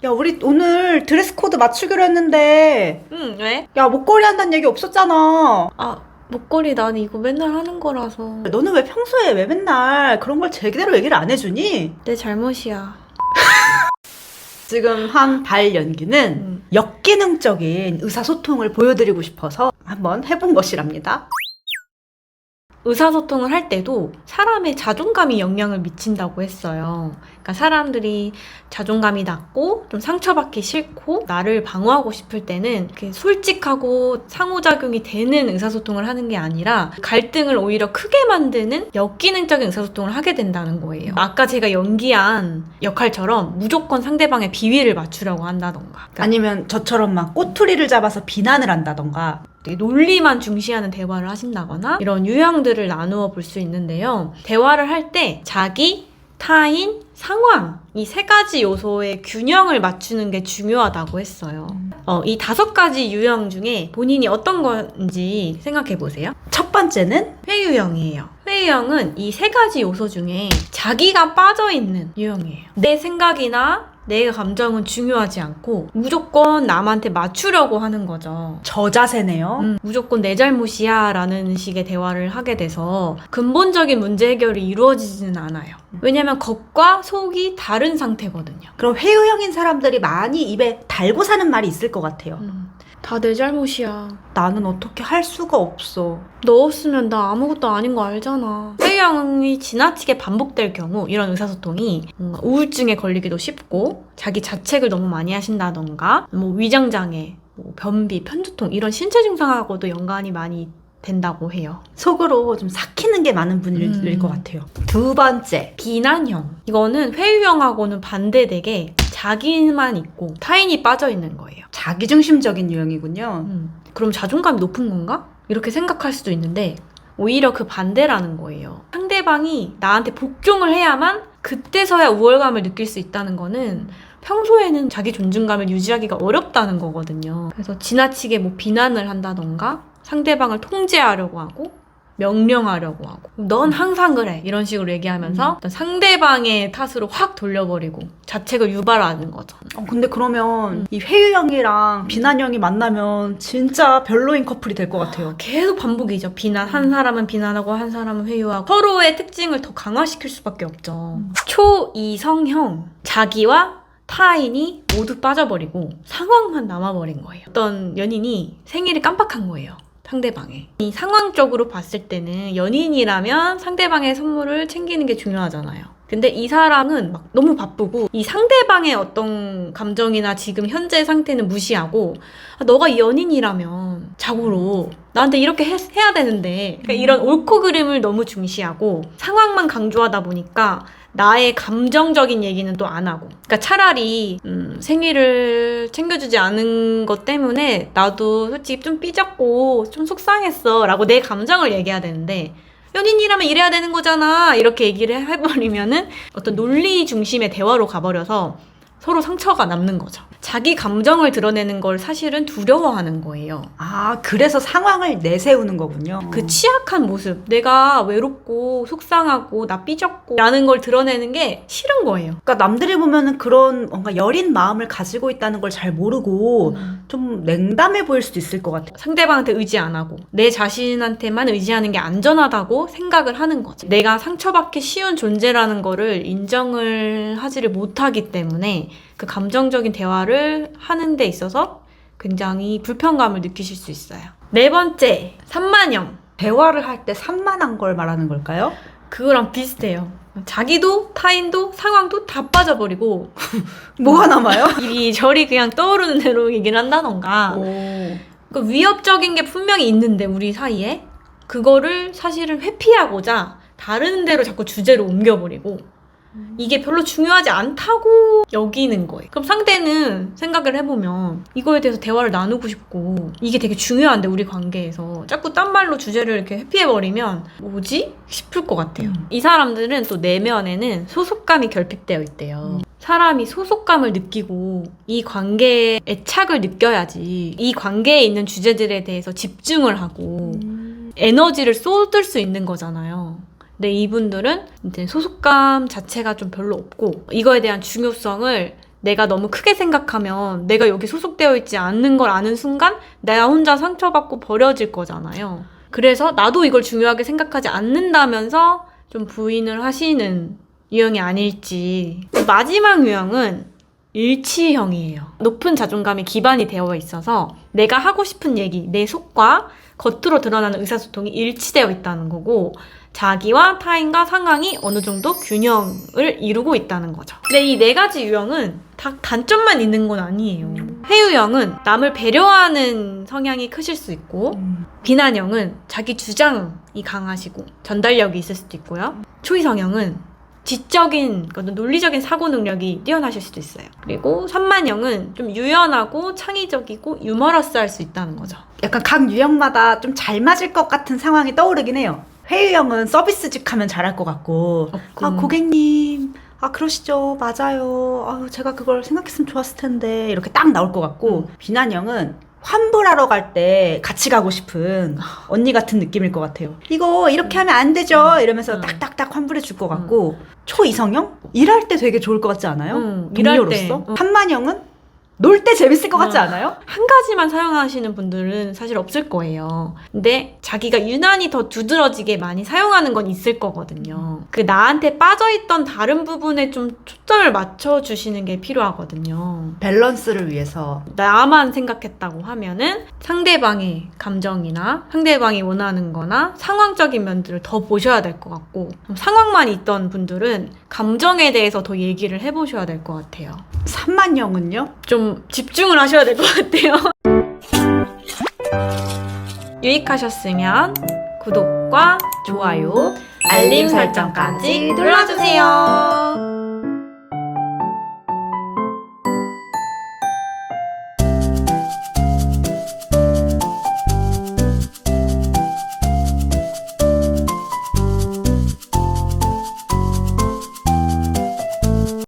야, 우리 오늘 드레스 코드 맞추기로 했는데, 응, 왜? 야, 목걸이 한다는 얘기 없었잖아. 아, 목걸이 난 이거 맨날 하는 거라서. 너는 왜 평소에 왜 맨날 그런 걸 제대로 얘기를 안 해주니? 내 잘못이야. 지금 한 발 연기는 역기능적인 의사소통을 보여드리고 싶어서 한번 해본 것이랍니다. 의사소통을 할 때도 사람의 자존감이 영향을 미친다고 했어요. 그러니까 사람들이 자존감이 낮고 좀 상처받기 싫고 나를 방어하고 싶을 때는 이렇게 솔직하고 상호작용이 되는 의사소통을 하는 게 아니라 갈등을 오히려 크게 만드는 역기능적인 의사소통을 하게 된다는 거예요. 아까 제가 연기한 역할처럼 무조건 상대방의 비위를 맞추려고 한다던가. 그러니까 아니면 저처럼 막 꼬투리를 잡아서 비난을 한다던가. 되게 논리만 중시하는 대화를 하신다거나 이런 유형들을 나누어 볼 수 있는데요. 대화를 할 때 자기, 타인, 상황 이 세 가지 요소의 균형을 맞추는 게 중요하다고 했어요. 이 5가지 유형 중에 본인이 어떤 건지 생각해 보세요. 첫 번째는 회유형이에요. 회유형은 이 3가지 요소 중에 자기가 빠져있는 유형이에요. 내 생각이나 내 감정은 중요하지 않고 무조건 남한테 맞추려고 하는 거죠. 저자세네요. 무조건 내 잘못이야 라는 식의 대화를 하게 돼서 근본적인 문제 해결이 이루어지지는 않아요. 왜냐면 겉과 속이 다른 상태거든요. 그럼 회유형인 사람들이 많이 입에 달고 사는 말이 있을 것 같아요. 다 내 잘못이야. 나는 어떻게 할 수가 없어. 너 없으면 나 아무것도 아닌 거 알잖아. 회유형이 지나치게 반복될 경우 이런 의사소통이 우울증에 걸리기도 쉽고 자기 자책을 너무 많이 하신다던가 위장장애, 변비, 편두통 이런 신체 증상하고도 연관이 많이 된다고 해요. 속으로 좀 삭히는 게 많은 분일 것 같아요. 두 번째, 비난형. 이거는 회유형하고는 반대되게 자기만 있고 타인이 빠져있는 거예요. 자기중심적인 유형이군요. 그럼 자존감이 높은 건가? 이렇게 생각할 수도 있는데 오히려 그 반대라는 거예요. 상대방이 나한테 복종을 해야만 그때서야 우월감을 느낄 수 있다는 거는 평소에는 자기 존중감을 유지하기가 어렵다는 거거든요. 그래서 지나치게 비난을 한다던가 상대방을 통제하려고 하고 명령하려고 하고 넌 항상 그래 이런 식으로 얘기하면서 상대방의 탓으로 확 돌려버리고 자책을 유발하는 거죠. 근데 그러면 이 회유형이랑 비난형이 만나면 진짜 별로인 커플이 될 것 같아요. 계속 반복이죠. 비난. 한 사람은 비난하고 한 사람은 회유하고 서로의 특징을 더 강화시킬 수밖에 없죠. 초이성형. 자기와 타인이 모두 빠져버리고 상황만 남아버린 거예요. 어떤 연인이 생일을 깜빡한 거예요. 상대방의. 이 상황적으로 봤을 때는 연인이라면 상대방의 선물을 챙기는 게 중요하잖아요. 근데 이 사람은 막 너무 바쁘고 이 상대방의 어떤 감정이나 지금 현재 상태는 무시하고 너가 연인이라면 자고로 나한테 이렇게 해야 되는데 그러니까 이런 옳고 그름을 너무 중시하고 상황만 강조하다 보니까 나의 감정적인 얘기는 또 안 하고 그러니까 차라리 생일을 챙겨주지 않은 것 때문에 나도 솔직히 좀 삐졌고 좀 속상했어 라고 내 감정을 얘기해야 되는데 연인이라면 이래야 되는 거잖아 이렇게 얘기를 해버리면은 어떤 논리 중심의 대화로 가버려서 서로 상처가 남는 거죠. 자기 감정을 드러내는 걸 사실은 두려워하는 거예요. 아, 그래서 상황을 내세우는 거군요. 그 취약한 모습, 내가 외롭고 속상하고 나 삐졌고 라는 걸 드러내는 게 싫은 거예요. 그러니까 남들이 보면은 그런 뭔가 여린 마음을 가지고 있다는 걸 잘 모르고 좀 냉담해 보일 수도 있을 것 같아요. 상대방한테 의지 안 하고 내 자신한테만 의지하는 게 안전하다고 생각을 하는 거죠. 내가 상처받기 쉬운 존재라는 거를 인정을 하지를 못하기 때문에 그 감정적인 대화를 하는 데 있어서 굉장히 불편감을 느끼실 수 있어요. 4번째, 산만형. 대화를 할 때 산만한 걸 말하는 걸까요? 그거랑 비슷해요. 자기도 타인도 상황도 다 빠져버리고 뭐가 남아요? 이리저리 그냥 떠오르는 대로 얘기를 한다던가 그 위협적인 게 분명히 있는데 우리 사이에 그거를 사실은 회피하고자 다른 데로 자꾸 주제를 옮겨버리고 이게 별로 중요하지 않다고 여기는 거예요. 그럼 상대는 생각을 해보면 이거에 대해서 대화를 나누고 싶고 이게 되게 중요한데 우리 관계에서 자꾸 딴 말로 주제를 이렇게 회피해버리면 뭐지? 싶을 것 같아요. 이 사람들은 또 내면에는 소속감이 결핍되어 있대요. 사람이 소속감을 느끼고 이 관계에 애착을 느껴야지 이 관계에 있는 주제들에 대해서 집중을 하고 에너지를 쏟을 수 있는 거잖아요. 근데 이분들은 이제 소속감 자체가 좀 별로 없고 이거에 대한 중요성을 내가 너무 크게 생각하면 내가 여기 소속되어 있지 않는 걸 아는 순간 나 혼자 상처받고 버려질 거잖아요. 그래서 나도 이걸 중요하게 생각하지 않는다면서 좀 부인을 하시는 유형이 아닐지. 마지막 유형은 일치형이에요. 높은 자존감이 기반이 되어 있어서 내가 하고 싶은 얘기, 내 속과 겉으로 드러나는 의사소통이 일치되어 있다는 거고, 자기와 타인과 상황이 어느 정도 균형을 이루고 있다는 거죠. 근데 이 네 가지 유형은 다 단점만 있는 건 아니에요. 회유형은 남을 배려하는 성향이 크실 수 있고, 비난형은 자기 주장이 강하시고 전달력이 있을 수도 있고요. 초이성형은 지적인, 논리적인 사고 능력이 뛰어나실 수도 있어요. 그리고 산만형은 좀 유연하고 창의적이고 유머러스할 수 있다는 거죠. 약간 각 유형마다 좀 잘 맞을 것 같은 상황이 떠오르긴 해요. 회유형은 서비스직 하면 잘할 것 같고, 아, 고객님, 아, 그러시죠. 맞아요. 아, 제가 그걸 생각했으면 좋았을 텐데. 이렇게 딱 나올 것 같고, 비난형은 환불하러 갈 때 같이 가고 싶은 언니 같은 느낌일 것 같아요. 이거 이렇게 하면 안 되죠. 이러면서 딱딱딱 환불해 줄 것 같고, 초이성형? 일할 때 되게 좋을 것 같지 않아요? 일할 때. 동료로서? 산만형은 놀 때 재밌을 것 같지 않아요? 한 가지만 사용하시는 분들은 사실 없을 거예요. 근데 자기가 유난히 더 두드러지게 많이 사용하는 건 있을 거거든요. 그 나한테 빠져있던 다른 부분에 좀 초점을 맞춰주시는 게 필요하거든요. 밸런스를 위해서. 나만 생각했다고 하면은 상대방의 감정이나 상대방이 원하는 거나 상황적인 면들을 더 보셔야 될 것 같고, 상황만 있던 분들은 감정에 대해서 더 얘기를 해보셔야 될 것 같아요. 산만형은요? 좀 집중을 하셔야 될 것 같아요. 유익하셨으면 구독과 좋아요, 알림 설정까지 눌러주세요.